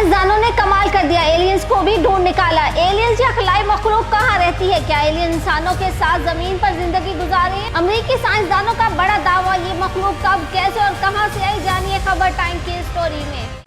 साइंसदानों ने कमाल कर दिया, एलियंस को भी ढूंढ निकाला। एलियंस या खलाई मखलूक कहाँ रहती है? क्या एलियन इंसानों के साथ जमीन पर जिंदगी गुजार रही है? अमेरिकी साइंसदानों का बड़ा दावा, ये मखलूक कब, कैसे और कहां से आई, जानिए खबर टाइम की स्टोरी में।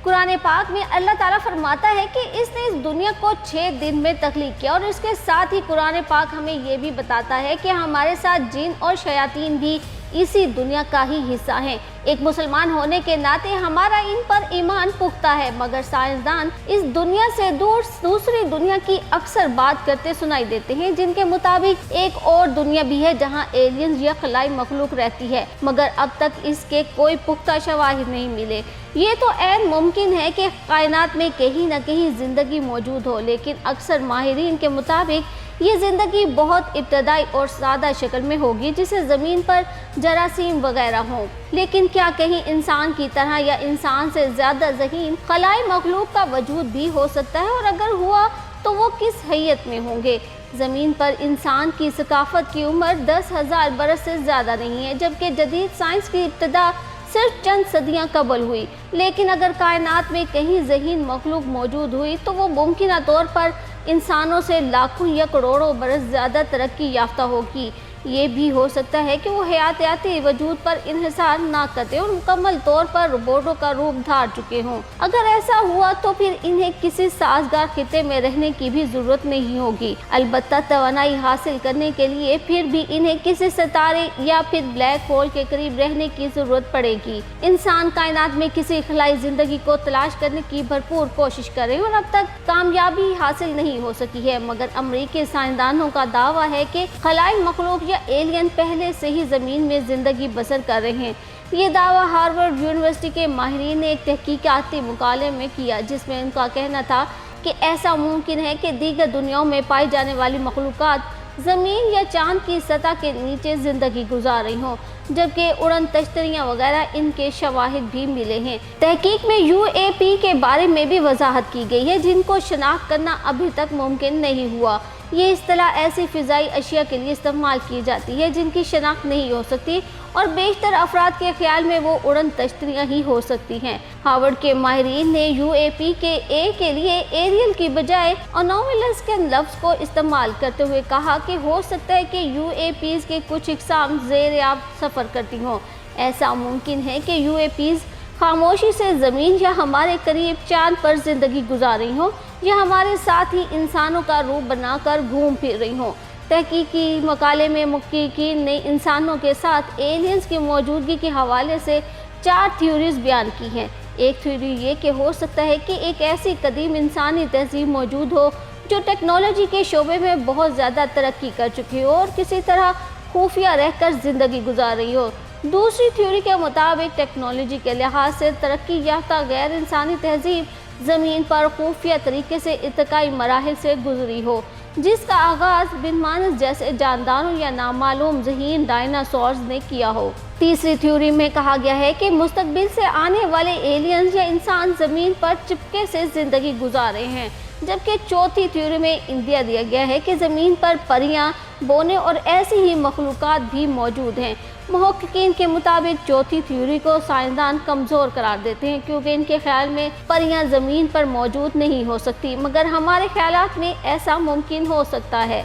कुरान पाक में अल्लाह ताला फरमाता है कि इसने इस दुनिया को 6 दिन में तख्लीक किया, और इसके साथ ही कुरान पाक हमें ये भी बताता है कि हमारे साथ जिन और शयातीन भी इसी दुनिया का ही हिस्सा हैं। एक मुसलमान होने के नाते हमारा इन पर ईमान पुख्ता है, मगर साइंसदान इस दुनिया से दूर दूसरी दुनिया की अक्सर बात करते सुनाई देते हैं, जिनके मुताबिक एक और दुनिया भी है जहां एलियंस या खलाई मखलूक रहती है, मगर अब तक इसके कोई पुख्ता शवाहिद नहीं मिले। ये तो ऐन मुमकिन है कि कायनात में कहीं न कहीं ज़िंदगी मौजूद हो, लेकिन अक्सर माहिरीन के मुताबिक ये ज़िंदगी बहुत इब्तदाई और सादा शक्ल में होगी, जिसे ज़मीन पर जरासीम वगैरह हों। लेकिन क्या कहीं इंसान की तरह या इंसान से ज़्यादा ज़हीन खलाई मखलूक का वजूद भी हो सकता है, और अगर हुआ तो वो किस हैयत में होंगे? ज़मीन पर इंसान की सकाफत की उम्र 10,000 बरस से ज़्यादा नहीं है, जबकि जदीद साइंस की इब्तदा सिर्फ चंद सदियां कबल हुई। लेकिन अगर कायनात में कहीं ज़हीन मखलूक मौजूद हुई तो वो मुमकिन तौर पर इंसानों से लाखों या करोड़ों बरस ज़्यादा तरक्की याफ्ता होगी। ये भी हो सकता है कि वो हयातियाती वजूद पर इन्हिसार ना करते और मुकम्मल तौर पर रोबोटों का रूप धार चुके हों। अगर ऐसा हुआ तो फिर इन्हें किसी साजगार खिते में रहने की भी ज़रूरत नहीं होगी। अलबत्ता तवानाई हासिल करने के लिए फिर भी इन्हें किसी सितारे या फिर ब्लैक होल के करीब रहने की ज़रूरत पड़ेगी। इंसान कायनात में किसी खलाई ज़िंदगी को तलाश करने की भरपूर कोशिश करें और अब तक कामयाबी हासिल नहीं हो सकी है, मगर अमरीकी साइंसदानों का दावा है कि खलाई मखलूक या एलियन पहले से ही ज़मीन में ज़िंदगी बसर कर रहे हैं। ये दावा हार्वर्ड यूनिवर्सिटी के माहिरीन ने एक तहकीकाती मुकाले में किया, जिसमें उनका कहना था कि ऐसा मुमकिन है कि दीगर दुनियाओं में पाई जाने वाली मखलूक़ात ज़मीन या चाँद की सतह के नीचे ज़िंदगी गुजार रही हों, जबकि उड़न तश्तरियाँ वगैरह इनके शवाहिद भी मिले हैं। तहकीक में UAP के बारे में भी वजाहत की गई है, जिनको शनाख्त करना अभी तक मुमकिन नहीं हुआ। ये इस्तिलाह ऐसी फ़िज़ाई अशिया के लिए इस्तेमाल की जाती है जिनकी शनाख्त नहीं हो सकती, और बेशतर अफराद के ख्याल में वो उड़न तश्तरियाँ ही हो सकती हैं। हार्वर्ड के माहिरीन ने UAP के A के लिए एरियल की बजाय अनोमलस के लफ्ज़ को इस्तेमाल करते हुए कहा कि हो सकता है कि UAPs के कुछ इक़साम ज़ेर-ए-आब सफ़र करती हों। ऐसा मुमकिन है कि UAPs खामोशी से ज़मीन या हमारे करीब चाँद पर ज़िंदगी गुजार रही हों, या हमारे साथ ही इंसानों का रूप बनाकर घूम फिर रही हों। तहकीकी मकाले में मुहक्किकीन ने इंसानों के साथ एलियंस की मौजूदगी के हवाले से 4 थ्योरीज बयान की हैं। एक थ्योरी ये कि हो सकता है कि एक ऐसी कदीम इंसानी तहजीब मौजूद हो जो टेक्नोलॉजी के शोबे में बहुत ज़्यादा तरक्की कर चुकी हो और किसी तरह खुफिया रहकर ज़िंदगी गुजार रही हो। दूसरी थ्योरी के मुताबिक टेक्नोलॉजी के लिहाज से तरक्की याफ्ता गैर इंसानी तहजीब ज़मीन पर खुफिया तरीके से इर्तिकाई मराहिल से गुजरी हो, जिसका आगाज़ बिनमानस जैसे जानदारों या नामालूम ज़हीन डायनासोर्स ने किया हो। तीसरी थ्योरी में कहा गया है कि मुस्तकबिल से आने वाले एलियंस या इंसान ज़मीन पर चिपके से ज़िंदगी गुजार रहे हैं, जबकि चौथी थ्योरी में इंदिया दिया गया है कि ज़मीन पर परियां, बोने और ऐसी ही मखलूक़ात भी मौजूद हैं। मुहक्किकीन के मुताबिक चौथी थ्योरी को साइंसदान कमज़ोर करार देते हैं, क्योंकि इनके ख्याल में परियां ज़मीन पर मौजूद नहीं हो सकती, मगर हमारे ख्यालात में ऐसा मुमकिन हो सकता है।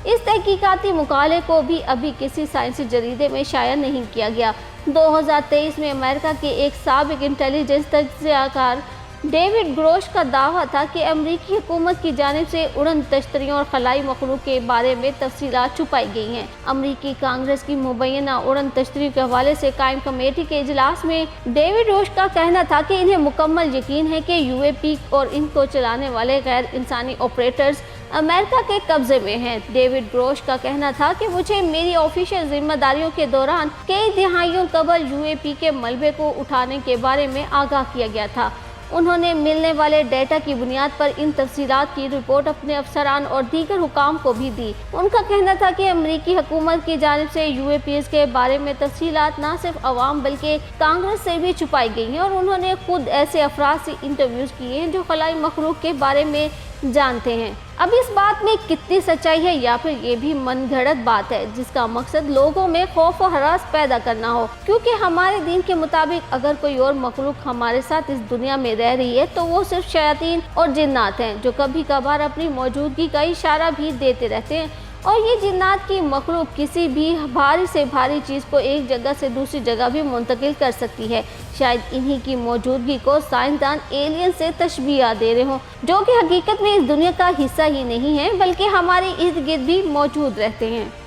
इस तहकीकाती मुकाले को भी अभी किसी साइंसी जरीदे में शाया नहीं किया गया। 2023 में अमेरिका के एक साबिक इंटेलिजेंस तज्ज़ियाकार डेविड ग्रोश का दावा था कि अमरीकी हुकूमत की जानिब से उड़न तश्तरियों और खलाई मखलूक के बारे में तफसीलात छुपाई गई हैं। अमरीकी कांग्रेस की मुबैना उड़न तश्तरी के हवाले से कायम कमेटी के इजलास में डेविड ग्रोश का कहना था कि इन्हें मुकम्मल यकीन है कि UAP और इनको चलाने वाले गैर इंसानी ऑपरेटर्स अमेरिका के कब्जे में हैं। डेविड ग्रोश का कहना था कि मुझे मेरी ऑफिशियल जिम्मेदारियों के दौरान कई दिहाइयों कबल UAP के मलबे को उठाने के बारे में आगाह किया गया था। उन्होंने मिलने वाले डेटा की बुनियाद पर इन तफसीलात की रिपोर्ट अपने अफसरान और दीगर हुकाम को भी दी। उनका कहना था कि अमरीकी हुकूमत की जानिब से UAPs के बारे में तफसीलात न सिर्फ अवाम बल्कि कांग्रेस से भी छुपाई गई हैं, और उन्होंने खुद ऐसे अफराद से इंटरव्यूज़ किए हैं जो खलाई मखलूक के बारे में जानते हैं। अब इस बात में कितनी सच्चाई है या फिर ये भी मन गढ़ंत बात है जिसका मकसद लोगों में खौफ और हरास पैदा करना हो, क्योंकि हमारे दीन के मुताबिक अगर कोई और मखलूक हमारे साथ इस दुनिया में रह रही है तो वो सिर्फ शयातीन और जिन्नात हैं, जो कभी कभार अपनी मौजूदगी का इशारा भी देते रहते हैं। और ये जिन्नात की मखलूक किसी भी भारी से भारी चीज़ को एक जगह से दूसरी जगह भी मुंतकिल कर सकती है। शायद इन्हीं की मौजूदगी को साइंसदान एलियन से तशबीह दे रहे हों, जो कि हकीकत में इस दुनिया का हिस्सा ही नहीं है बल्कि हमारे इर्द गिर्द भी मौजूद रहते हैं।